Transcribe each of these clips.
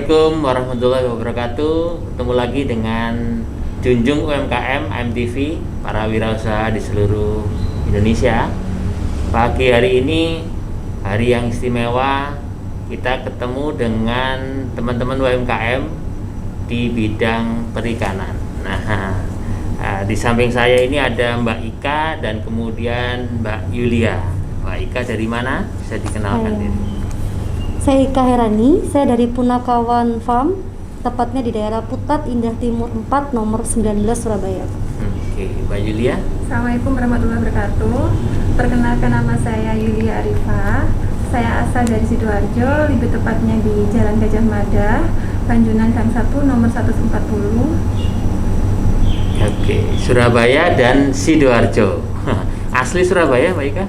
Assalamualaikum warahmatullahi wabarakatuh. Ketemu lagi dengan Junjung UMKM AMTV, para wirausaha di seluruh Indonesia. Pagi hari ini hari yang istimewa, kita ketemu dengan teman-teman UMKM di bidang perikanan. Nah, di samping saya ini ada Mbak Ika dan kemudian Mbak Yulia. Mbak Ika dari mana? Bisa dikenalkan diri. Saya Ika Herani, saya dari Punakawan Farm, tepatnya di daerah Putat, Indah Timur 4, nomor 19, Surabaya. Oke, Mbak Yulia. Assalamualaikum warahmatullahi wabarakatuh. Perkenalkan, nama saya Yulia Arifah. Saya asal dari Sidoarjo, lebih tepatnya di Jalan Gajah Mada, Banjunan Gang 1, nomor 140. Oke, Surabaya dan Sidoarjo. Asli Surabaya, Mbak Ika?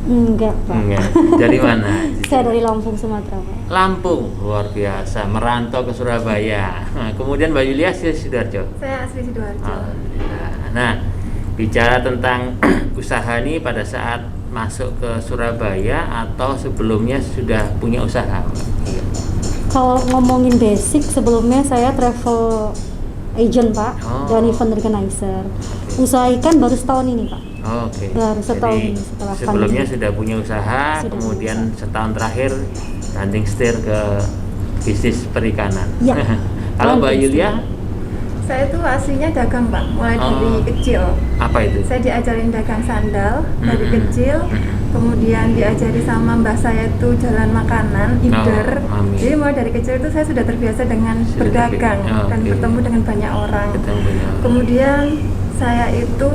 Enggak, Pak. Enggak. Dari mana? Saya dari Lampung, Sumatera, Pak. Lampung, luar biasa. Merantau ke Surabaya. Nah, kemudian Mbak Yulia asli Sidoarjo. Saya asli Sidoarjo. Alhamdulillah. Nah, bicara tentang usaha ini pada saat masuk ke Surabaya atau sebelumnya sudah punya usaha? Kalau ngomongin basic, sebelumnya saya travel agent, Pak, dan event organizer. Usaha ikan baru setahun ini, Pak. Oke. Baru setahun Jadi ini setelah sebelumnya pandemi. sudah punya usaha, Sudah kemudian punya setahun terakhir banting setir ke bisnis perikanan. Ya. Kalau Mbak Banting Yulia, Saya tuh aslinya dagang, Pak, mulai dari kecil. apa itu? Saya diajarin dagang sandal dari Mm-mm. kecil. Kemudian diajari sama mbah saya itu jalan makanan, Iber. Mami. Jadi mulai dari kecil itu saya sudah terbiasa dengan Sudah berdagang terbiasa. dan Oke. bertemu dengan banyak orang. Ketemu banyak. Kemudian saya itu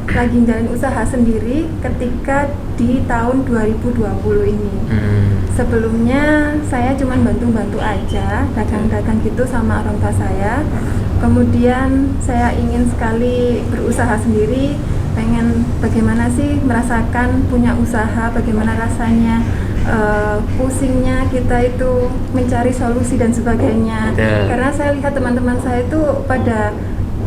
lagi jalan usaha sendiri ketika di tahun 2020 ini. Sebelumnya saya cuma bantu-bantu aja, dagang-dagang gitu sama orang tua saya. Kemudian saya ingin sekali berusaha sendiri, pengen bagaimana sih merasakan punya usaha, bagaimana rasanya, pusingnya kita itu mencari solusi dan sebagainya. Karena saya lihat teman-teman saya itu pada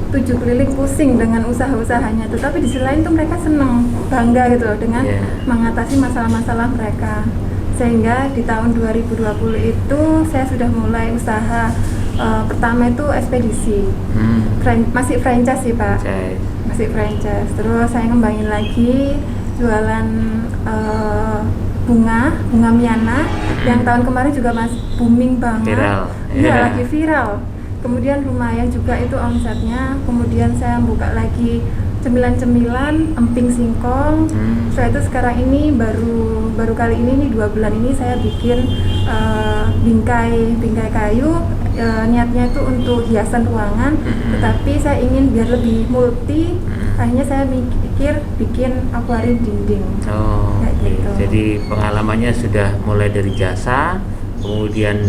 tujuh keliling pusing dengan usaha-usahanya, tetapi di sisi lain tuh mereka seneng, bangga gitu loh dengan mengatasi masalah-masalah mereka. Sehingga di tahun 2020 itu saya sudah mulai usaha. Pertama itu ekspedisi, masih franchise sih, Pak, masih franchise. Terus saya ngembangin lagi jualan bunga Miana yang tahun kemarin juga masih booming banget, Viral. iya, lagi viral. Kemudian lumayan juga itu omsetnya. Kemudian saya buka lagi cemilan-cemilan, emping singkong. Setelah itu sekarang ini baru kali ini 2 bulan ini saya bikin bingkai kayu. Niatnya itu untuk hiasan ruangan, tetapi saya ingin biar lebih multi. Akhirnya saya mikir bikin akuarium dinding. Gitu. Jadi pengalamannya sudah mulai dari jasa, kemudian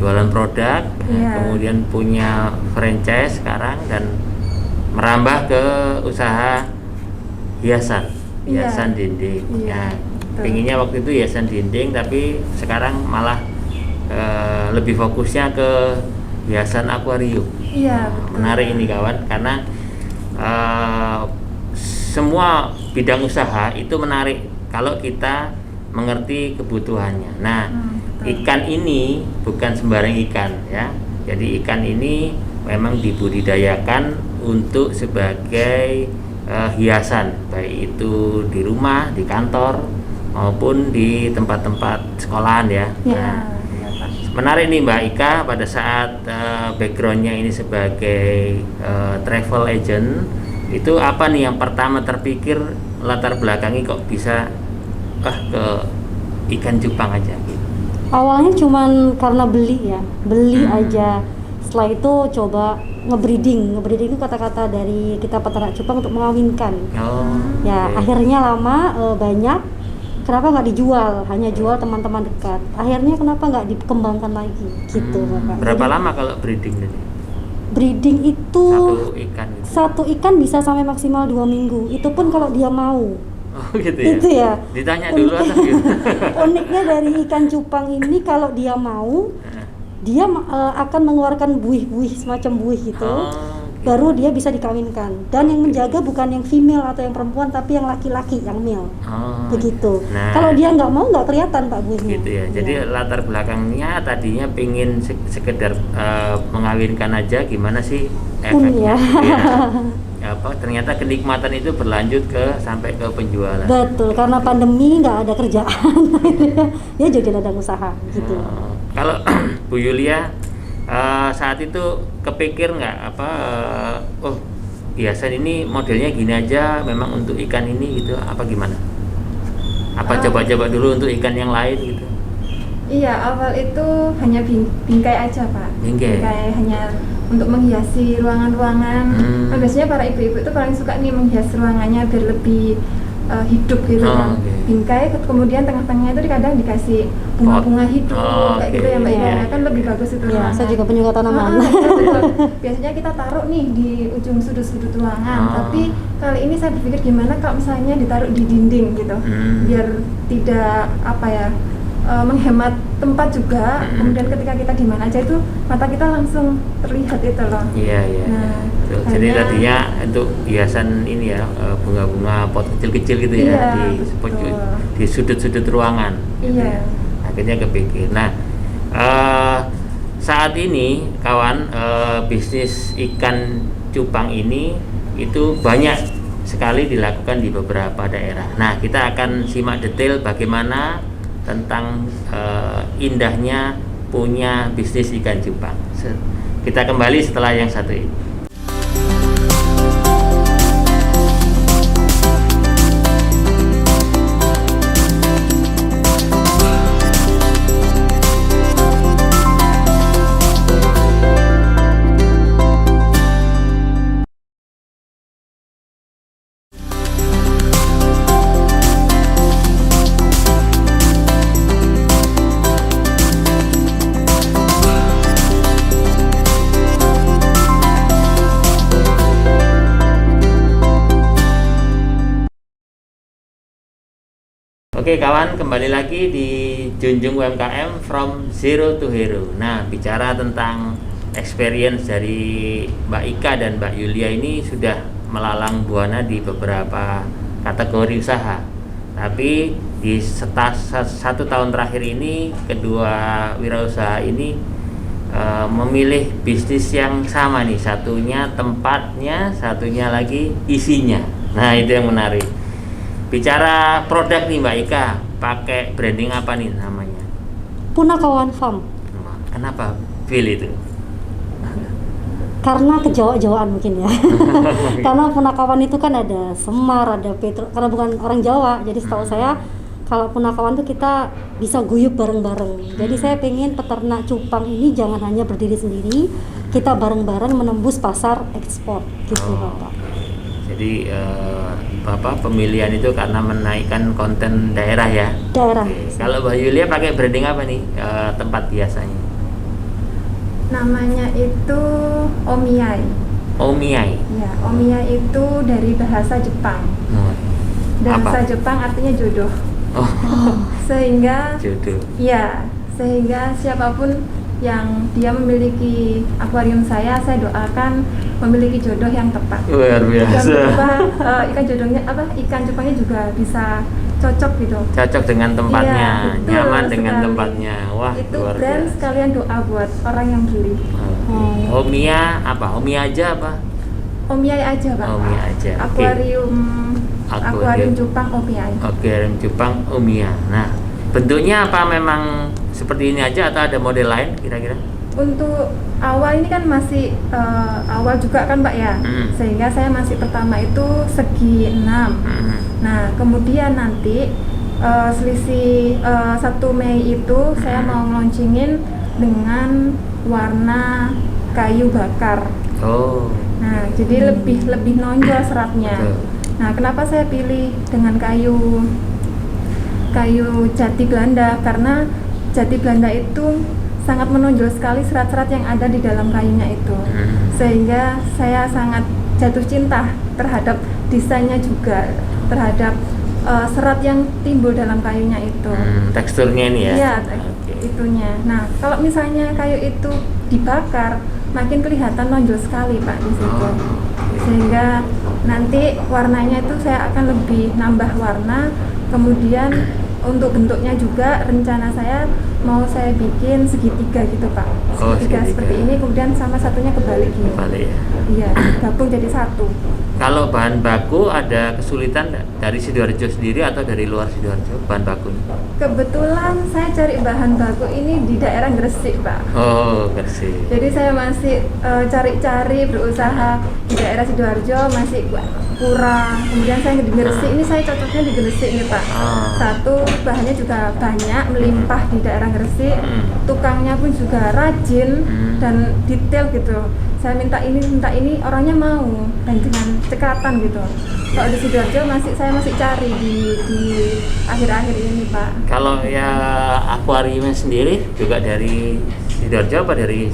jualan produk, kemudian punya franchise sekarang dan merambah ke usaha hiasan dinding. Ya, pinginnya waktu itu hiasan dinding, tapi sekarang malah lebih fokusnya ke hiasan akuarium. Iya. Menarik ini kawan, karena semua bidang usaha itu menarik kalau kita mengerti kebutuhannya. Nah, ikan ini bukan sembarang ikan ya. Jadi ikan ini memang dibudidayakan untuk sebagai hiasan, baik itu di rumah, di kantor maupun di tempat-tempat sekolahan ya. Nah, menarik nih Mbak Ika, pada saat backgroundnya ini sebagai travel agent, itu apa nih yang pertama terpikir latar belakangi kok bisa ke ikan cupang aja gitu? Awalnya cuman karena beli aja. Setelah itu coba ngebreeding itu kata-kata dari kita peternak cupang untuk mengawinkan. Akhirnya lama, banyak. Kenapa nggak dijual? Hanya jual teman-teman dekat. Akhirnya kenapa nggak dikembangkan lagi? Gitu, Bapak. Berapa lama kalau breeding tadi? Breeding itu satu ikan bisa sampai maksimal 2 minggu. Itu pun kalau dia mau. Oh gitu ya? Itu ya. Ditanya dulu atau gitu? Uniknya dari ikan cupang ini, kalau dia mau, dia akan mengeluarkan buih-buih, semacam buih gitu. baru dia bisa dikawinkan. Dan yang menjaga bukan yang female atau yang perempuan, tapi yang laki-laki, yang male. Begitu. Nah, kalau dia nggak mau, nggak kelihatan Pak buihnya. Gitu ya. Jadi latar belakangnya tadinya pengen sekedar mengawinkan aja, gimana sih efeknya? Ternyata kenikmatan itu berlanjut sampai ke penjualan. Betul, karena pandemi nggak ada kerjaan, ya jadi ladang usaha gitu. Kalau Bu Yulia saat itu kepikir nggak hiasan ini modelnya gini aja, memang untuk ikan ini gitu, apa gimana? Apa coba-coba dulu untuk ikan yang lain gitu? Iya, awal itu hanya bingkai aja Pak. Bingkai hanya untuk menghiasi ruangan-ruangan. Nah, biasanya para ibu-ibu itu paling suka nih menghias ruangannya biar lebih hidup gitu kan. Bingkai, kemudian tengah-tengahnya itu kadang dikasih bunga-bunga hidup kayak gitu ya Mbak Ida. Kan lebih bagus itu. Saya juga penyuka tanaman. Biasanya kita taruh nih di ujung sudut-sudut ruangan. Tapi kali ini saya berpikir gimana kalau misalnya ditaruh di dinding gitu, biar tidak menghemat tempat juga. Kemudian ketika kita di mana aja itu mata kita langsung terlihat itu loh. Iya. Nah, jadi tadinya untuk hiasan ini ya, bunga-bunga pot kecil-kecil gitu ya, di sudut-sudut ruangan. Gitu ya. Akhirnya kepikir. Nah, saat ini kawan, bisnis ikan cupang ini itu banyak sekali dilakukan di beberapa daerah. Nah, kita akan simak detail bagaimana tentang indahnya punya bisnis ikan cupang. Kita kembali setelah yang satu ini. Oke kawan, kembali lagi di Junjung UMKM from Zero to Hero. Nah, bicara tentang experience dari Mbak Ika dan Mbak Yulia ini sudah melalang buana di beberapa kategori usaha. Tapi di satu tahun terakhir ini, kedua wirausaha ini memilih bisnis yang sama nih. Satunya tempatnya, satunya lagi isinya. Nah, itu yang menarik. Bicara produk nih Mbak Ika, pakai branding apa nih namanya? Punakawan Farm. Kenapa pilih itu? Karena kejawa-jawaan mungkin ya. Karena Punakawan itu kan ada Semar, ada Petro. Karena bukan orang Jawa, jadi setahu saya kalau Punakawan itu kita bisa guyup bareng-bareng. Jadi saya pengen peternak cupang ini jangan hanya berdiri sendiri, kita bareng-bareng menembus pasar ekspor gitu Bapak. Jadi pemilihan itu karena menaikkan konten daerah ya. Daerah. Kalau Mbak Yulia pakai branding apa nih tempat biasanya? Namanya itu Omiyai. Omiyai. Ya, Omiyai itu dari bahasa Jepang. Bahasa Jepang artinya jodoh. Sehingga jodoh. Ya, sehingga siapapun yang dia memiliki akuarium saya doakan memiliki jodoh yang tepat. Luar biasa. Ikan cupangnya juga bisa cocok gitu. Cocok dengan tempatnya, iya, nyaman dengan sekali. Tempatnya. Wah, itu luar brand biasa. Sekalian doa buat orang yang beli. Omiya apa? Omiya aja apa? Omiyai aja Pak. Omiya aja. Akuarium cupang Omiyai. Akuarium cupang Omiya. Nah, bentuknya apa memang seperti ini aja atau ada model lain kira-kira? Untuk awal ini kan masih awal juga kan Pak ya, sehingga saya masih pertama itu segi 6. Nah kemudian nanti selisih 1 Mei itu saya mau launchingin dengan warna kayu bakar. Nah jadi lebih nonjol seratnya. Nah kenapa saya pilih dengan kayu jati Belanda, karena jati Belanda itu sangat menonjol sekali serat-serat yang ada di dalam kayunya itu, sehingga saya sangat jatuh cinta terhadap desainnya juga, terhadap serat yang timbul dalam kayunya itu. Teksturnya ini ya? Iya, itunya. Nah, kalau misalnya kayu itu dibakar, makin kelihatan nonjol sekali Pak di situ. Sehingga nanti warnanya itu saya akan lebih nambah warna. Kemudian untuk bentuknya juga rencana saya mau saya bikin segitiga gitu Pak. Segitiga seperti ini, kemudian sama satunya kebalik gini. Kebalik ya? Iya, gabung jadi satu. Kalau bahan baku ada kesulitan dari Sidoarjo sendiri atau dari luar Sidoarjo bahan bakunya? Kebetulan saya cari bahan baku ini di daerah Gresik Pak. Oh, Gresik. Jadi saya masih cari-cari, berusaha di daerah Sidoarjo masih kurang. Kemudian saya di Gresik, ini saya cocoknya di Gresik nih Pak. Satu, bahannya juga banyak, melimpah di daerah Gresik. Tukangnya pun juga rajin dan detail gitu. Saya minta ini, orangnya mau, dan dengan cekatan gitu. Kalau di Sidoarjo saya masih cari di akhir-akhir ini Pak. Kalau ya akuariumnya sendiri juga dari Sidoarjo apa dari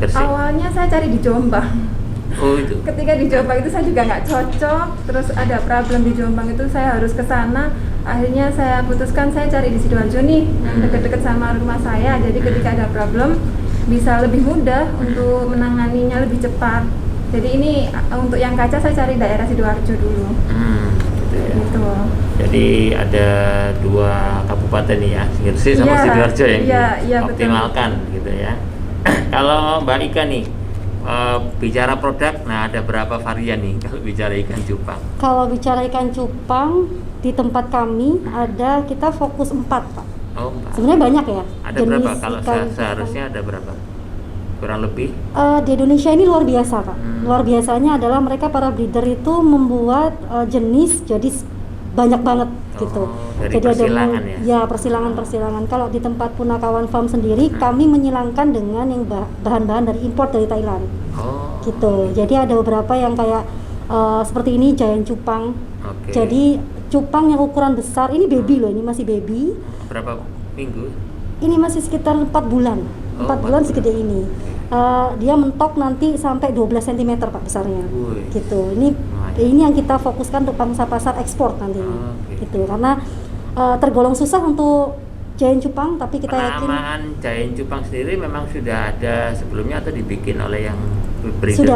Gresik? Awalnya saya cari di Jombang. Oh itu. Ketika di Jombang itu saya juga nggak cocok, terus ada problem di Jombang itu saya harus ke sana. Akhirnya saya putuskan saya cari di Sidoarjo nih, yang dekat-dekat sama rumah saya. Jadi ketika ada problem bisa lebih mudah untuk menanganinya lebih cepat. Jadi ini untuk yang kaca saya cari daerah Sidoarjo dulu. Gitu ya. Gitu. Jadi ada 2 kabupaten nih ya, Gresik sama Sidoarjo yang dioptimalkan gitu ya. Kalau Mbak Ika nih bicara produk, nah ada berapa varian nih kalau bicara ikan cupang? Kalau bicara ikan cupang di tempat kami ada, kita fokus 4 Pak. Oh, 4. Sebenarnya banyak ya. Ada berapa? Kalau seharusnya ada berapa? Kurang lebih? Di Indonesia ini luar biasa Pak. Luar biasanya adalah mereka para breeder itu membuat jenis jadi banyak banget gitu. Dari jadi persilangan ada ya persilangan. Kalau di tempat Punakawan Farm sendiri kami menyilangkan dengan yang bahan-bahan dari import dari Thailand. Gitu. Jadi ada beberapa yang kayak seperti ini giant cupang. Jadi cupang yang ukuran besar, ini baby loh, ini masih baby. Berapa minggu? Ini masih sekitar 4 bulan. 4 bulan segede ini. Dia mentok nanti sampai 12 cm Pak besarnya. Gitu. Ini yang kita fokuskan untuk pangsa pasar ekspor nanti. Gitu. Karena tergolong susah untuk giant cupang, tapi kita yakin penamaan giant cupang sendiri memang sudah ada sebelumnya atau dibikin oleh yang breeder?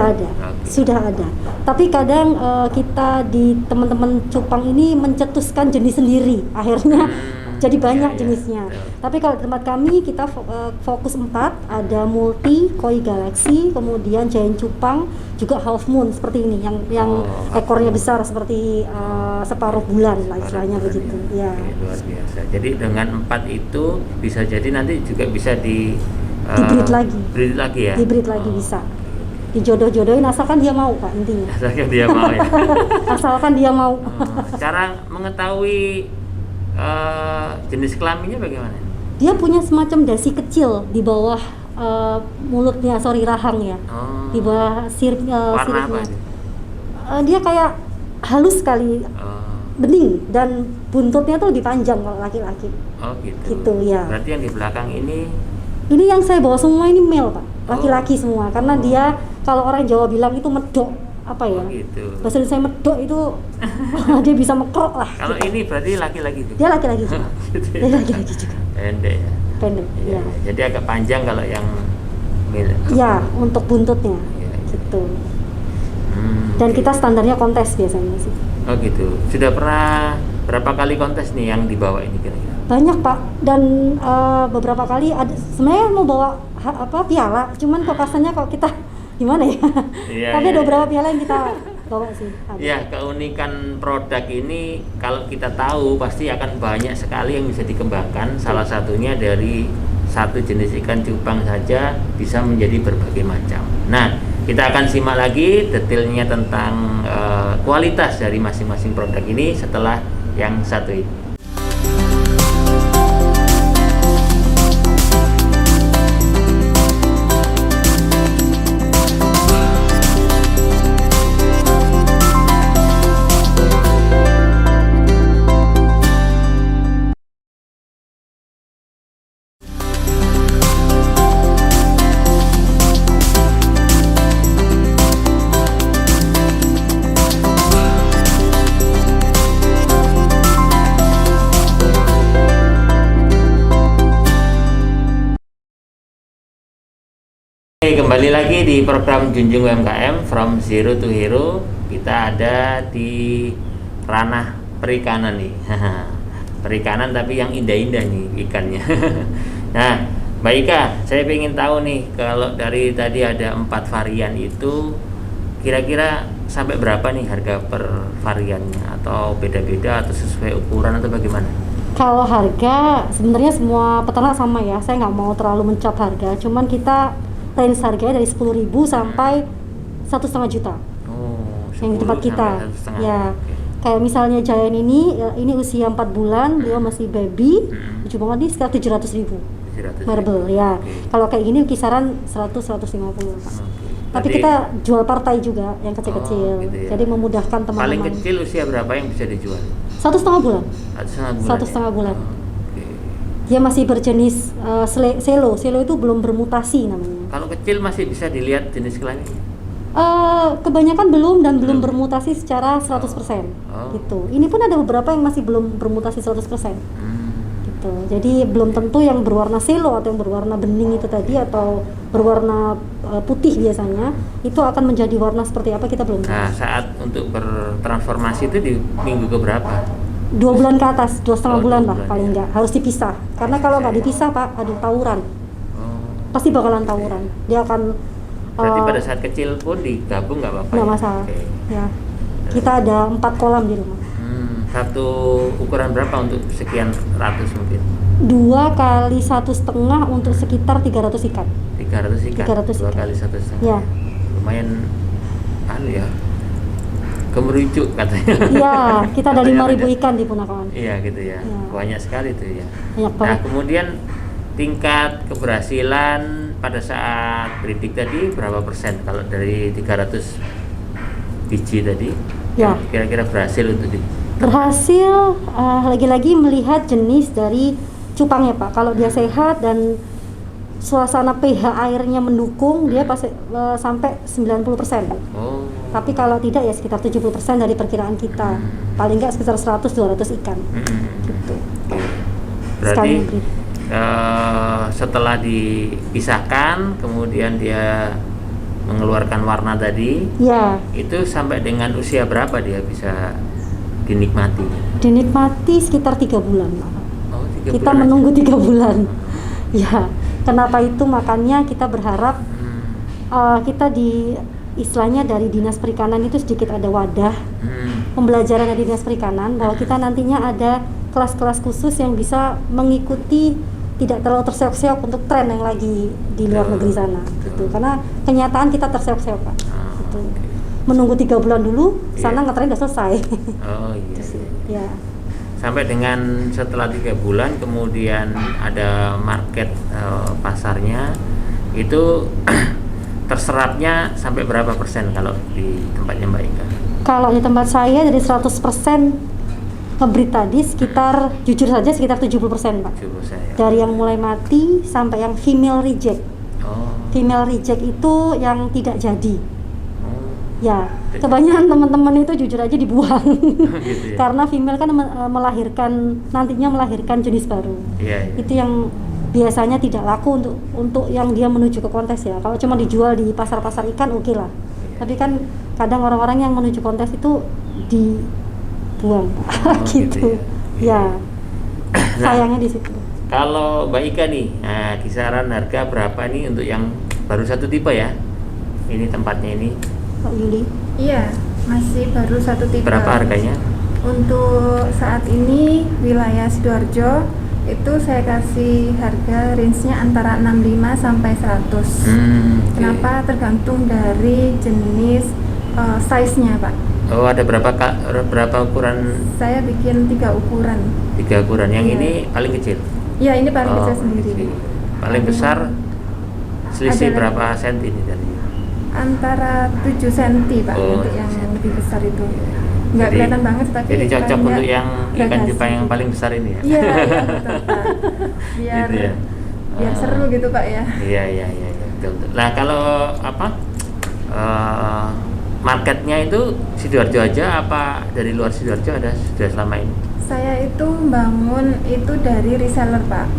Sudah ada. Tapi kadang kita di teman-teman cupang ini mencetuskan jenis sendiri. Akhirnya jadi banyak jenisnya. Tapi kalau di tempat kami kita fokus 4, ada multi, koi galaxy, kemudian giant cupang, juga half moon seperti ini yang ekornya besar seperti separuh bulan lah istilahnya begitu. Ya. Luar biasa. Jadi dengan 4 itu bisa jadi nanti juga bisa di-breed lagi. Breed lagi ya? Di-breed lagi bisa. Dijodoh-jodohin asalkan dia mau Pak intinya. Asalkan dia mau ya. Asalkan dia mau. Cara mengetahui jenis kelaminnya bagaimana? Dia punya semacam dasi kecil di bawah mulutnya, rahang ya. Di bawah siripnya. Warna apa? Dia kayak halus sekali, bening, dan buntutnya tuh lebih panjang kalau laki-laki. Gitu ya. Berarti yang di belakang ini yang saya bawa semua ini male Pak, laki-laki semua. Karena dia, kalau orang Jawa bilang itu medok, apa ya? Bahasa Indonesia medok itu dia bisa mekrok lah. Kalau gitu. Ini berarti laki-laki juga. Dia laki-laki juga. Dia laki-laki juga. Pendek ya. Pendek. Ya. Jadi agak panjang kalau yang male. Ya, untuk buntutnya. Gitu. Dan kita standarnya kontes biasanya sih. Oh gitu. Sudah pernah berapa kali kontes nih yang dibawa ini kira-kira? Banyak Pak, dan beberapa kali ada. Sebenarnya mau bawa piala, cuman kok rasanya kok kita gimana ya? Tapi ada beberapa piala yang kita bawa sih. Ya, keunikan produk ini kalau kita tahu pasti akan banyak sekali yang bisa dikembangkan. Salah satunya dari satu jenis ikan cupang saja bisa menjadi berbagai macam. Nah, kita akan simak lagi detailnya tentang kualitas dari masing-masing produk ini setelah yang satu ini. Oke, kembali lagi di program Junjung UMKM From Zero to Hero. Kita ada di ranah perikanan nih. Perikanan tapi yang indah-indah nih ikannya. Nah, Mbak Ika, saya ingin tahu nih, kalau dari tadi ada 4 varian itu, kira-kira sampai berapa nih harga per variannya, atau beda-beda atau sesuai ukuran atau bagaimana? Kalau harga sebenarnya semua peternak sama ya. Saya nggak mau terlalu mencop harga. Cuman kita range harganya dari 10.000 sampai 1,5 juta. Oh, Yang di tempat kita. 1,5. Ya. Oke. Kayak misalnya Giant ini usia 4 bulan, beliau masih baby, lucu banget nih, sekitar 700.000 marble ya. Okay. Kalau kayak gini kisaran 100-150 Pak. Tapi kita jual partai juga yang kecil-kecil, gitu ya. jadi memudahkan teman-teman. Paling kecil usia berapa yang bisa dijual? 1,5 bulan. 1,5 bulan. bulan. Okay. Dia masih berjenis selo. Selo itu belum bermutasi namanya. Kalau kecil masih bisa dilihat jenis kelaminnya? Kebanyakan belum dan belum bermutasi secara 100%. Gitu. Ini pun ada beberapa yang masih belum bermutasi 100%. Gitu. Jadi belum tentu yang berwarna selo atau yang berwarna bening itu tadi atau berwarna putih biasanya itu akan menjadi warna seperti apa kita belum tahu. Nah, saat untuk bertransformasi itu di minggu keberapa? 2 bulan ke atas, 2,5 bulan lah 2 bulan, paling ya. enggak, harus dipisah. Karena kalau nggak dipisah Pak, ada tawuran. Pasti bakalan tawuran. Dia akan Berarti pada saat kecil pun digabung nggak apa-apa? nggak Ya? masalah. Oke. Ya. Kita ada 4 kolam di rumah. Satu ukuran berapa untuk sekian ratus mungkin? 2 kali 1,5 untuk sekitar 300 ikan. 300 ikan? 300 2 ikan. kali 1,5? Ya. Lumayan ya, kemerucuk katanya. Iya, kita ada Katanya 5.000 ada. ikan di Punakawan. Iya gitu ya, Ya. banyak sekali tuh ya. Banyak Nah banget. kemudian tingkat keberhasilan pada saat breeding tadi berapa persen kalau dari 300 biji tadi? Ya. Kira-kira berhasil untuk Berhasil lagi-lagi melihat jenis dari cupangnya Pak. Kalau dia sehat dan suasana pH airnya mendukung, dia pasti sampai 90%. Oh. Tapi kalau tidak ya sekitar 70% dari perkiraan kita. Paling nggak sekitar 100-200 ikan. Gitu. Berarti Sekali breed. Setelah dipisahkan kemudian dia mengeluarkan warna tadi, Ya, itu sampai dengan usia berapa dia bisa dinikmati? dinikmati sekitar 3 bulan Pak. Oh, 3 Kita bulan menunggu 3 bulan. Ya, kenapa itu? Makanya kita berharap kita di istilahnya dari Dinas Perikanan itu sedikit ada wadah pembelajaran dari Dinas Perikanan bahwa kita nantinya ada kelas-kelas khusus yang bisa mengikuti, tidak terlalu terseok-seok untuk tren yang lagi di luar negeri sana gitu. Karena kenyataan kita terseok-seok Pak. Gitu. Menunggu 3 bulan dulu, sana ngetren udah selesai. Oh iya. Ya. Sampai dengan setelah 3 bulan kemudian ada market pasarnya, itu terserapnya sampai berapa persen kalau di tempatnya Mbak Ika? Kalau di tempat saya dari 100% ngebreed tadi sekitar, jujur saja sekitar 70% Pak. 70% ya. Dari yang mulai mati sampai yang female reject. Oh. Female reject itu yang tidak jadi. Oh. Ya, kebanyakan teman-teman itu jujur aja dibuang. Gitu ya. Karena female kan nantinya melahirkan jenis baru. Iya, iya. Itu yang biasanya tidak laku untuk yang dia menuju ke kontes ya. Kalau cuma dijual di pasar-pasar ikan oke lah. Tapi kan kadang orang-orang yang menuju kontes itu dibuang. Gitu. Ya. Sayangnya di situ. Kalau Mbak Ika nih, kisaran harga berapa nih untuk yang baru satu tipe ya? Ini tempatnya ini. Pak Yuli. Iya, masih baru satu tipe. Berapa harganya? Untuk saat ini wilayah Sidoarjo itu saya kasih harga range-nya antara 65 sampai 100. Kenapa? Tergantung dari jenis size-nya, Pak. Oh, ada berapa ukuran? Saya bikin 3 ukuran. 3 ukuran. Yang Iya. ini paling kecil. Ya, ini paling kecil sendiri. Paling besar selisih Ada berapa senti ini tadi? Antara 7 cm, Pak, Oh, untuk yang 7 lebih besar itu. Iya. Nggak Jadi- kelihatan banget, tapi Jadi cocok banyak untuk yang ikan gradasi. cupang yang paling besar ini ya? Iya, betul, Pak. Biar Gitu ya? biar seru gitu, Pak ya. Iya, betul. Nah, kalau marketnya itu Sidoarjo aja apa dari luar Sidoarjo ada sudah selama ini? Saya itu bangun itu dari reseller, Pak.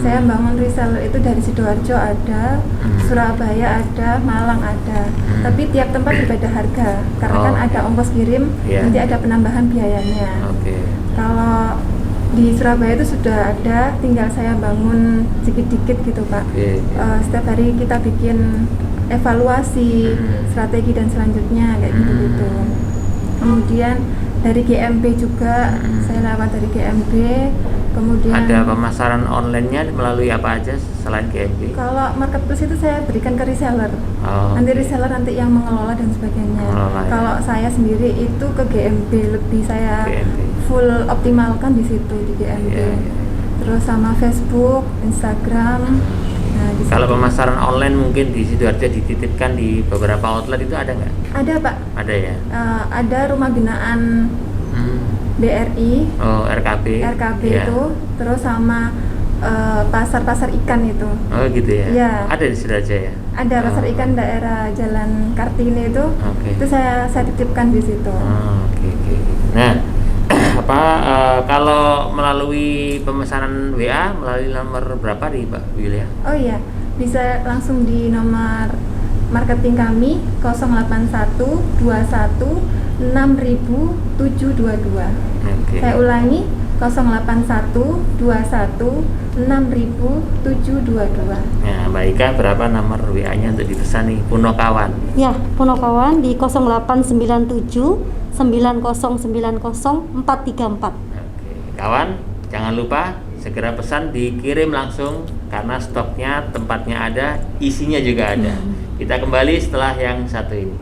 Saya bangun reseller itu dari Sidoarjo ada, Surabaya ada, Malang ada. Tapi tiap tempat berbeda harga karena kan ada ongkos kirim, nanti ada penambahan biayanya. Kalau di Surabaya itu sudah ada, tinggal saya bangun sedikit-sedikit gitu, Pak. Setiap hari kita bikin evaluasi, strategi dan selanjutnya kayak gitu-gitu. Kemudian dari GMB juga, saya lewat dari GMB. Kemudian ada pemasaran online-nya melalui apa aja selain GMB? Kalau marketplace itu saya berikan ke reseller. Nanti reseller nanti yang mengelola dan sebagainya. Kalau saya sendiri itu ke GMB, lebih saya full optimalkan di situ di GMB. Terus sama Facebook, Instagram. Nah, kalau pemasaran online mungkin di Sidoarjo dititipkan di beberapa outlet itu ada nggak? Ada, Pak. Ada ya. Ada rumah binaan BRI, RKB itu, terus sama pasar-pasar ikan itu. Oh gitu ya. Iya. Ada di Sidoarjo ya. Ada pasar ikan daerah Jalan Kartini itu. Itu saya titipkan di situ. Oke. Nah, kalau melalui pemesanan WA melalui nomor berapa nih Mbak Yulia? Oh iya, bisa langsung di nomor marketing kami 081 21 6.722. Saya ulangi 081 21 6.722. Nah, Mbak Ika berapa nomor WA-nya untuk dipesan nih Punokawan? Ya, Punokawan di 0897 9090 434. Kawan, jangan lupa segera pesan, dikirim langsung karena stoknya, tempatnya ada, isinya juga ada. Kita kembali setelah yang satu ini.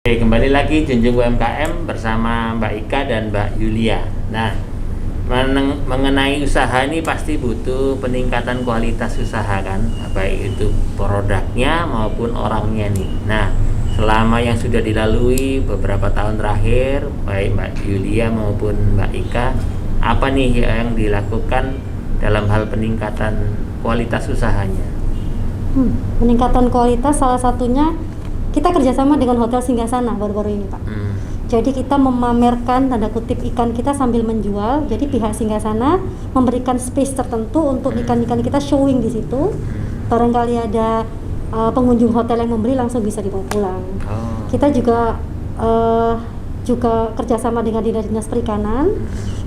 Oke, kembali lagi Junjung UMKM bersama Mbak Ika dan Mbak Yulia. Nah, mengenai usaha ini pasti butuh peningkatan kualitas usaha kan, baik itu produknya maupun orangnya nih. Nah, selama yang sudah dilalui beberapa tahun terakhir, baik Mbak Yulia maupun Mbak Ika, apa nih yang dilakukan dalam hal peningkatan kualitas usahanya? Peningkatan kualitas salah satunya kita kerjasama dengan Hotel Singgasana baru-baru ini, Pak. Jadi kita memamerkan tanda kutip ikan kita sambil menjual. Jadi pihak Singgasana memberikan space tertentu untuk ikan-ikan kita showing di situ. Barangkali ada pengunjung hotel yang membeli langsung bisa dibawa pulang. Kita juga kerjasama dengan dinas perikanan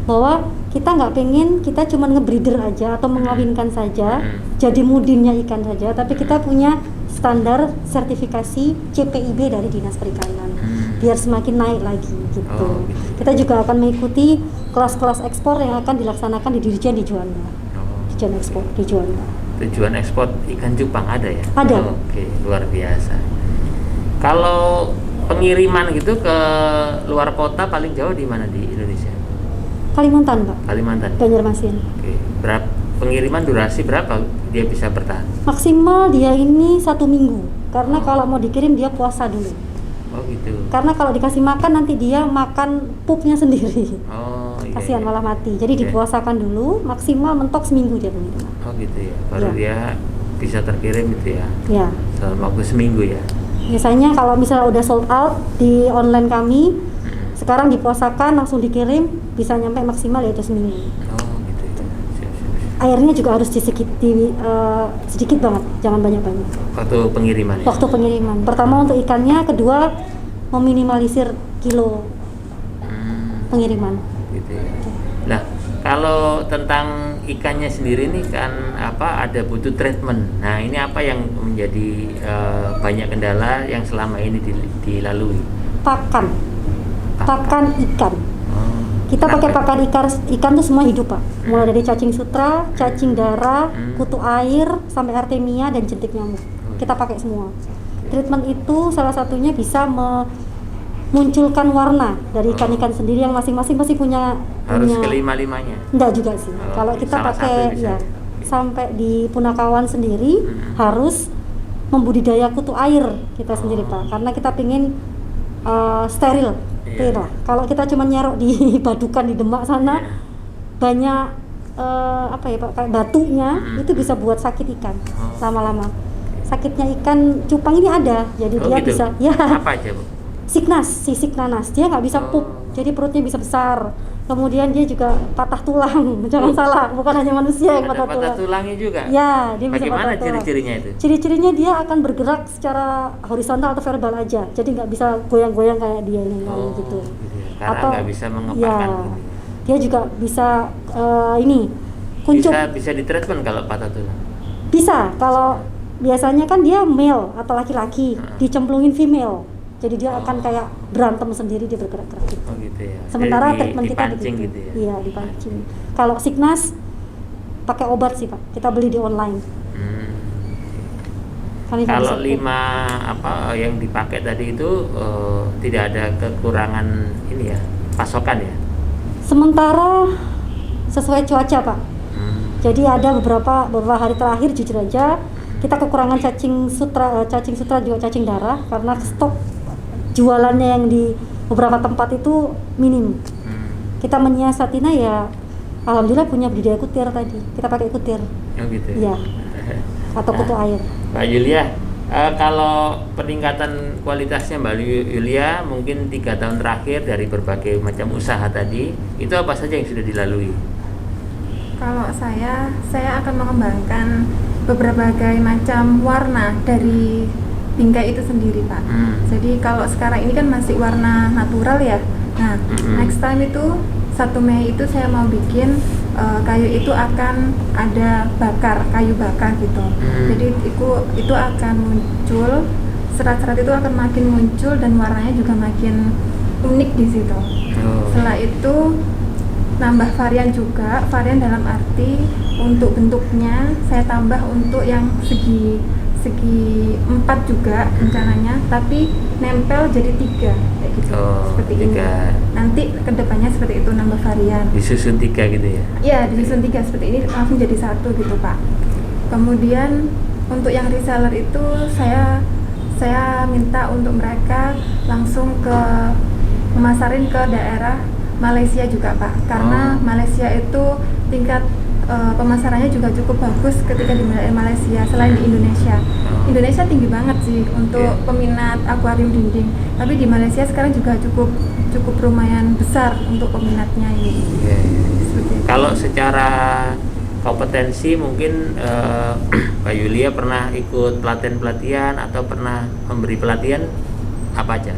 bahwa kita nggak pengen kita cuma ngebreeder aja atau mengawinkan saja, jadi mudinnya ikan saja, tapi kita punya standar sertifikasi CPIB dari dinas perikanan biar semakin naik lagi gitu. Kita juga akan mengikuti kelas-kelas ekspor yang akan dilaksanakan di Dirjen di Juanda. Dirjen ekspor di Juanda. Tujuan ekspor ikan cupang ada ya? Ada. Oke, luar biasa. Kalau pengiriman gitu ke luar kota paling jauh di mana di Indonesia? Kalimantan, Pak. Kalimantan. Banjarmasin. Oke. Pengiriman durasi berapa dia bisa bertahan? Maksimal dia ini 1 minggu. Karena kalau mau dikirim dia puasa dulu. Oh gitu. Karena kalau dikasih makan nanti dia makan pupnya sendiri. Oh iya. Kasihan malah mati. Jadi dipuasakan dulu, maksimal mentok seminggu dia pengiriman. Oh gitu ya. Baru dia bisa terkirim gitu ya. Ya. Dalam waktu seminggu ya. Biasanya kalau misalnya udah sold out di online kami, sekarang dipuasakan langsung dikirim, bisa nyampe maksimal yaitu seminggu. Oh gitu ya. Siap. Airnya juga harus sedikit banget, jangan banyak-banyak. Waktu pengiriman ya? Waktu pengiriman. Pertama untuk ikannya, kedua meminimalisir kilo pengiriman. Gitu ya. Nah, kalau tentang ikannya sendiri nih kan ada butuh treatment. Nah, ini apa yang menjadi banyak kendala yang selama ini dilalui? Pakan ikan. Kita pakai pakan ikan tuh semua hidup, Pak. Mulai dari cacing sutra, cacing darah, kutu air, sampai artemia dan jentik nyamuk. Kita pakai semua. treatment itu salah satunya bisa memunculkan warna dari ikan-ikan sendiri yang masing-masing pasti punya. Harus kelima-limanya? Enggak juga sih. Kalau kita pakai ya sampai di Punakawan sendiri harus membudidaya kutu air kita sendiri Pak, karena kita pingin steril. Lah. Kalau kita cuma nyerok di Badukan di Demak sana banyak apa ya Pak, kayak batunya itu bisa buat sakit ikan lama-lama. Sakitnya ikan cupang ini ada, jadi dia gitu? bisa ya. Apa aja Bu? Sisik nanas, dia nggak bisa pup, jadi perutnya bisa besar. Kemudian dia juga patah tulang, jangan salah, bukan hanya manusia yang patah tulang. Patah tulangnya juga? Ya, dia bisa bagaimana patah tulang. ciri-cirinya itu? Ciri-cirinya dia akan bergerak secara horizontal atau verbal aja, jadi nggak bisa goyang-goyang kayak dia ini gitu. Karena atau nggak bisa mengepakkan. Ya, dia juga bisa kuncup. Bisa di treatment kalau patah tulang? Bisa, kalau biasanya kan dia male atau laki-laki, dicemplungin female. Jadi dia akan kayak berantem sendiri, dia bergerak-gerak gitu. Oh gitu ya. Sementara treatment kita dipancing begitu. gitu ya. Iya, dipancing. Kalau sickness pakai obat sih Pak. Kita beli di online. Kalau 5 apa yang dipakai tadi itu tidak ada kekurangan ini ya, pasokan ya. Sementara sesuai cuaca Pak. Jadi ada beberapa hari terakhir jujur aja kita kekurangan cacing sutra juga cacing darah karena stok jualannya yang di beberapa tempat itu minim. Kita menyiasatinya ya alhamdulillah punya budidaya kutir tadi. Kita pakai kutir. Oh gitu. Iya. Atau kutu air. Mbak Yulia, kalau peningkatan kualitasnya Mbak Yulia mungkin 3 tahun terakhir dari berbagai macam usaha tadi, itu apa saja yang sudah dilalui? Kalau saya akan mengembangkan berbagai macam warna dari bingkai itu sendiri Pak. Jadi kalau sekarang ini kan masih warna natural ya. Nah, next time itu 1 Mei itu saya mau bikin kayu itu akan ada kayu bakar gitu. Jadi itu akan muncul, serat-serat itu akan makin muncul dan warnanya juga makin unik di situ. Setelah itu nambah varian dalam arti untuk bentuknya saya tambah untuk yang segi 4 juga rencananya, tapi nempel jadi 3 kayak gitu. Seperti 3. Ini nanti kedepannya seperti itu, nambah varian disusun 3 gitu ya? Iya, disusun 3 seperti ini langsung jadi 1 gitu Pak. Kemudian untuk yang reseller itu saya minta untuk mereka langsung memasarin ke daerah Malaysia juga Pak, karena Malaysia itu tingkat pemasarannya juga cukup bagus ketika di Malaysia selain di Indonesia. Indonesia tinggi banget sih untuk peminat akuarium dinding, tapi di Malaysia sekarang juga cukup lumayan besar untuk peminatnya ini. Kalau secara kompetensi mungkin Mbak Yulia pernah ikut pelatihan atau pernah memberi pelatihan apa aja?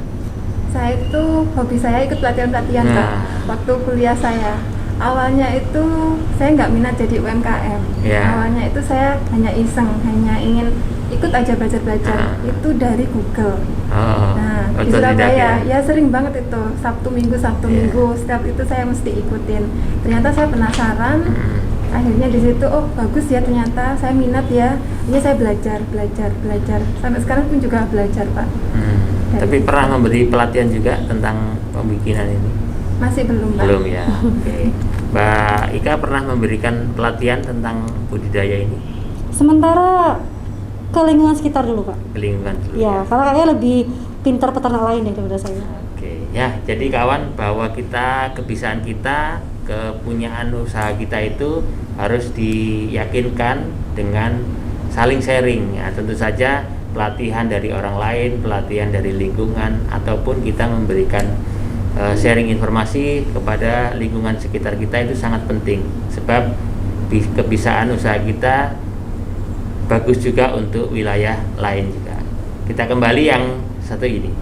Saya itu hobi saya ikut pelatihan-pelatihan Pak, waktu kuliah saya. Awalnya itu saya nggak minat jadi UMKM. Awalnya itu saya hanya iseng, hanya ingin ikut aja belajar. Itu dari Google. Di Surabaya ya sering banget itu Sabtu Minggu setiap itu saya mesti ikutin. Ternyata saya penasaran. Akhirnya di situ bagus ya, ternyata saya minat ya. Ini saya belajar sampai sekarang pun juga belajar Pak. Tapi pernah memberi pelatihan juga tentang pembikinan ini? Masih belum Pak. Belum ya. Oke. Mbak Ika pernah memberikan pelatihan tentang budidaya ini? Sementara ke lingkungan sekitar dulu Pak. Ke lingkungan dulu ya. Karena kayaknya lebih pintar peternak lain daripada saya. Oke. Ya, jadi kawan, bahwa kebiasaan kita, kepunyaan usaha kita itu harus diyakinkan dengan saling sharing ya. Tentu saja pelatihan dari orang lain, pelatihan dari lingkungan, ataupun kita memberikan sharing informasi kepada lingkungan sekitar kita itu sangat penting, sebab kebiasaan usaha kita bagus juga untuk wilayah lain juga. Kita kembali yang satu ini.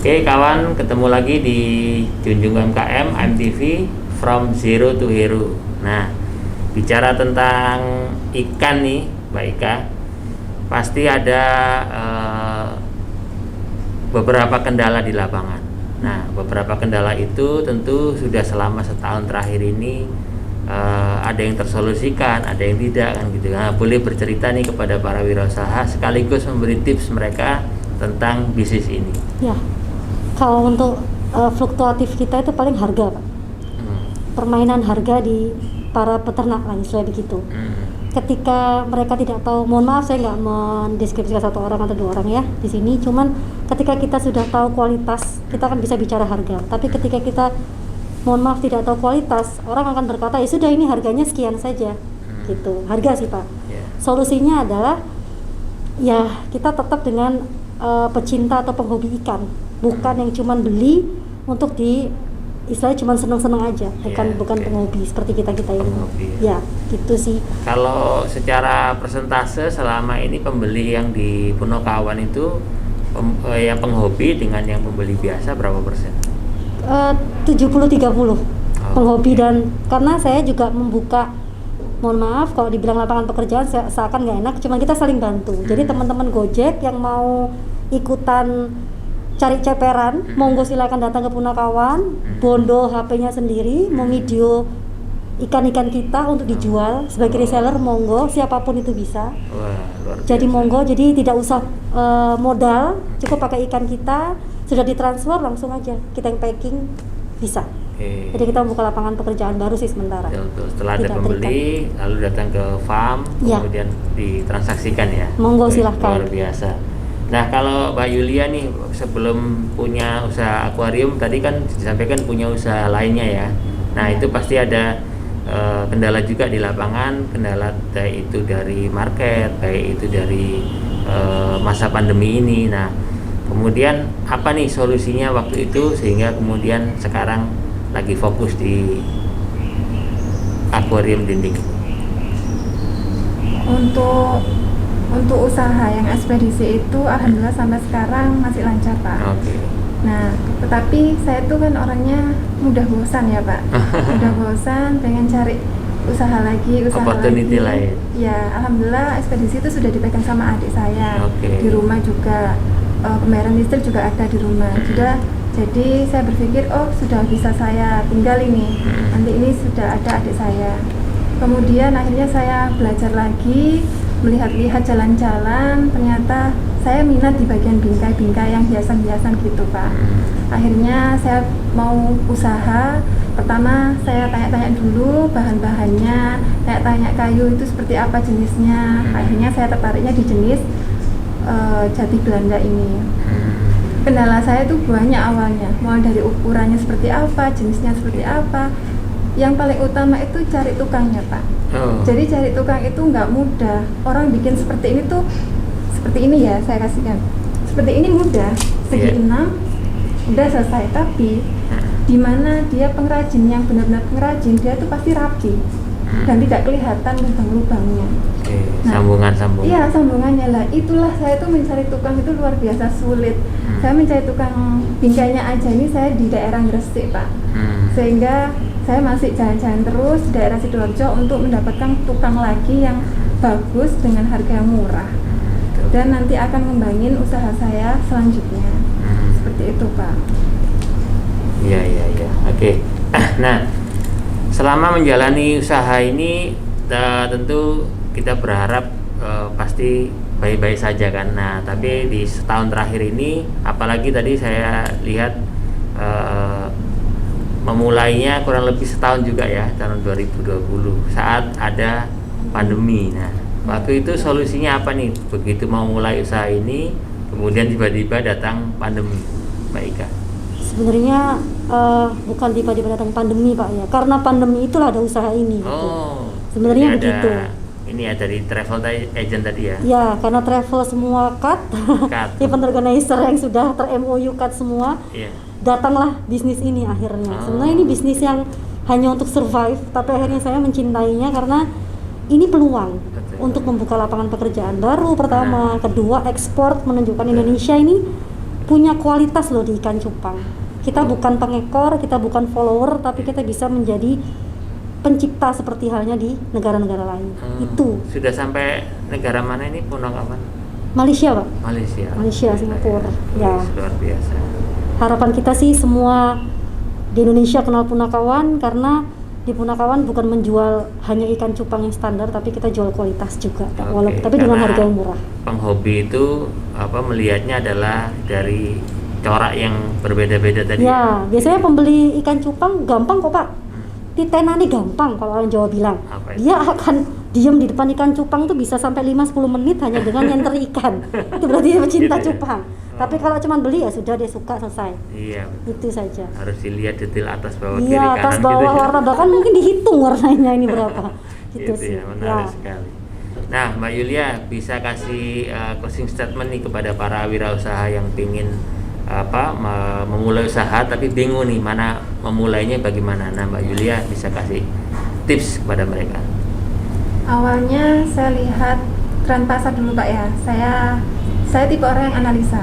Oke kawan, ketemu lagi di Junjung UMKM MTV From Zero to Hero. Nah, bicara tentang ikan nih Mbak Ika, pasti ada beberapa kendala di lapangan. Nah, beberapa kendala itu tentu sudah selama setahun terakhir ini ada yang tersolusikan, ada yang tidak kan gitu. Nah, boleh bercerita nih kepada para wirausaha sekaligus memberi tips mereka tentang bisnis ini. Ya, kalau untuk fluktuatif kita itu paling harga, Pak. Permainan harga di para peternak lah, istilahnya begitu. Ketika mereka tidak tahu, mohon maaf saya nggak mendeskripsikan satu orang atau dua orang ya di sini. Cuman ketika kita sudah tahu kualitas, kita kan bisa bicara harga. Tapi ketika kita, mohon maaf, tidak tahu kualitas, orang akan berkata ya sudah ini harganya sekian saja, gitu. Harga sih Pak. Solusinya adalah ya kita tetap dengan pecinta atau penghobi ikan, bukan yang cuman beli untuk di istilahnya cuma seneng-seneng aja, bukan penghobi seperti kita ini. Ya, gitu sih. Kalau secara persentase selama ini pembeli yang di Punokawan itu yang penghobi dengan yang pembeli biasa berapa persen? 70-30 penghobi. Dan karena saya juga membuka, mohon maaf kalau dibilang lapangan pekerjaan seakan nggak enak, cuman kita saling bantu. Jadi teman-teman Gojek yang mau ikutan cari ceperan, monggo silakan datang ke Punokawan, bondo HP-nya sendiri, mau video ikan-ikan kita untuk dijual sebagai reseller, monggo, siapapun itu bisa. Jadi monggo, jadi tidak usah modal, cukup pakai ikan kita, sudah ditransfer langsung aja, kita yang packing bisa. Jadi kita membuka lapangan pekerjaan baru sih sementara. Setelah ada pembeli, lalu datang ke farm, kemudian ditransaksikan ya. Monggo silahkan. Luar biasa. Nah kalau Mbak Yulia nih sebelum punya usaha akuarium, tadi kan disampaikan punya usaha lainnya ya. Nah itu pasti ada kendala juga di lapangan, kendala baik itu dari market, baik itu dari masa pandemi ini. Nah kemudian apa nih solusinya waktu itu sehingga kemudian sekarang lagi fokus di akuarium dinding? Untuk usaha yang ekspedisi itu alhamdulillah sampai sekarang masih lancar Pak. Nah, tetapi saya tuh kan orangnya mudah bosan ya Pak. Mudah bosan, pengen cari usaha lagi. Lain. Ya, alhamdulillah ekspedisi itu sudah dipegang sama adik saya. Di rumah juga pembayaran listrik juga ada di rumah. Jadi saya berpikir sudah bisa saya tinggal ini. Nanti ini sudah ada adik saya. Kemudian akhirnya saya belajar lagi, melihat-lihat jalan-jalan, ternyata saya minat di bagian bingkai-bingkai yang hiasan-hiasan gitu Pak. Akhirnya saya mau usaha, pertama saya tanya-tanya dulu bahan-bahannya, tanya kayu itu seperti apa jenisnya. Akhirnya saya tertariknya di jenis jati Belanda ini. Kendala saya itu banyak awalnya, mulai dari ukurannya seperti apa, jenisnya seperti apa. Yang paling utama itu cari tukangnya Pak. Jadi cari tukang itu nggak mudah. Orang bikin seperti ini tuh, seperti ini ya saya kasihkan. Seperti ini mudah, segi 6 udah selesai. Tapi di mana dia pengrajin yang benar-benar pengrajin, dia tuh pasti rapi dan tidak kelihatan lubang-lubangnya. Sambungan-sambungan. Iya sambungannya lah. Itulah saya tuh mencari tukang itu luar biasa sulit. Saya mencari tukang bingkainya aja ini saya di daerah Gresik Pak. Sehingga saya masih jalan-jalan terus di daerah Sidoarjo untuk mendapatkan tukang lagi yang bagus dengan harga yang murah. Dan nanti akan ngembangin usaha saya selanjutnya. Seperti itu Pak. Iya. Oke. Nah, selama menjalani usaha ini tentu kita berharap pasti baik-baik saja kan. Nah, tapi di setahun terakhir ini, apalagi tadi saya lihat memulainya kurang lebih setahun juga ya, tahun 2020 saat ada pandemi. Nah, waktu itu solusinya apa nih? Begitu mau mulai usaha ini, kemudian tiba-tiba datang pandemi, Mbak Ika. Sebenarnya bukan tiba-tiba datang pandemi Pak ya, karena pandemi itulah ada usaha ini. Sebenarnya begitu. Ini ya dari travel agent tadi ya? Ya, karena travel semua cut. Event organizer yang sudah ter-MOU cut semua. Datanglah bisnis ini akhirnya. Sebenarnya ini bisnis yang hanya untuk survive, tapi akhirnya saya mencintainya karena ini peluang untuk membuka lapangan pekerjaan baru pertama, kedua ekspor menunjukkan Indonesia ini punya kualitas loh di ikan cupang. Kita bukan pengekor, kita bukan follower, tapi kita bisa menjadi pencipta seperti halnya di negara-negara lain. Itu sudah sampai negara mana ini Punakawan? Malaysia, Pak. Malaysia, Singapura. Ya. Luar biasa. Harapan kita sih semua di Indonesia kenal Punakawan, karena di Punakawan bukan menjual hanya ikan cupang yang standar, tapi kita jual kualitas juga, Pak. Tapi dengan harga yang murah. Penghobi itu melihatnya adalah dari corak yang berbeda-beda tadi. Ya, biasanya pembeli ikan cupang gampang kok, Pak. Titenani gampang kalau orang Jawa bilang. Dia akan diam di depan ikan cupang tuh bisa sampai 5-10 menit hanya dengan nyenter ikan. Itu berarti dia pecinta cupang. Tapi kalau cuma beli ya sudah, dia suka, selesai. Iya. Itu saja. Harus dilihat detail atas bawah kiri kanan. Iya, atas bawah gitu, warna bahkan mungkin dihitung warnanya ini berapa. Gitu sih. Ya, menarik sekali. Nah, Mbak Yulia bisa kasih closing statement nih kepada para wirausaha yang ingin memulai usaha tapi bingung nih mana memulainya bagaimana. Nah, Mbak Yulia bisa kasih tips kepada mereka. Awalnya saya lihat tren pasar dulu, Pak ya. Saya tipe orang yang analisa,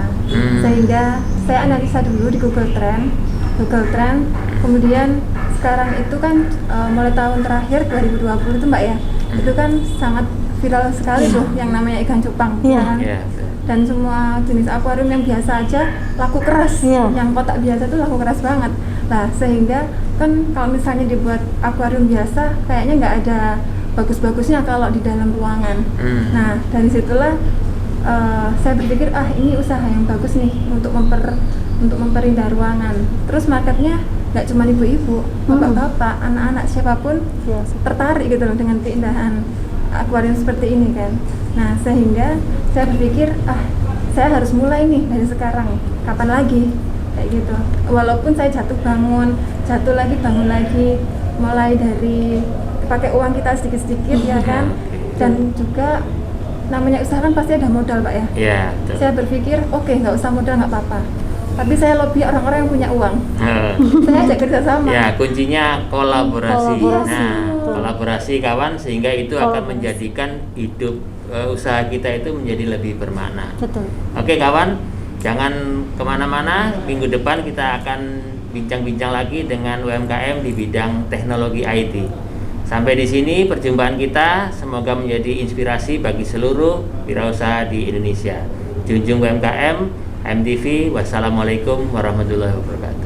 sehingga saya analisa dulu di Google Trend. Kemudian sekarang itu kan mulai tahun terakhir 2020 itu, Mbak ya, itu kan sangat viral sekali tuh yang namanya ikan cupang, kan? Dan semua jenis akuarium yang biasa aja laku keras, yang kotak biasa tuh laku keras banget. Nah, sehingga kan kalau misalnya dibuat akuarium biasa, kayaknya nggak ada bagus-bagusnya kalau di dalam ruangan. Nah, dari situlah saya berpikir ini usaha yang bagus nih untuk memperindah ruangan. Terus marketnya nggak cuma ibu-ibu, bapak-bapak, anak-anak, siapapun tertarik gitu loh dengan keindahan akuarium seperti ini kan. Nah, sehingga saya berpikir saya harus mulai nih dari sekarang, kapan lagi kayak gitu. Walaupun saya jatuh bangun lagi, bangun lagi, mulai dari pakai uang kita sedikit-sedikit ya kan. Dan juga namanya usaha kan pasti ada modal, Pak ya. Iya. Saya berpikir nggak usah modal, nggak apa-apa. Tapi saya lobby orang-orang yang punya uang. Saya ajak kerjasama. Ya, kuncinya kolaborasi. Nah, kolaborasi kawan, sehingga itu akan menjadikan hidup usaha kita itu menjadi lebih bermakna. Betul. Oke kawan, jangan kemana-mana. Minggu depan kita akan bincang-bincang lagi dengan UMKM di bidang teknologi IT. Sampai di sini perjumpaan kita, semoga menjadi inspirasi bagi seluruh wirausaha di Indonesia. Junjung UMKM, MTV, wassalamualaikum warahmatullahi wabarakatuh.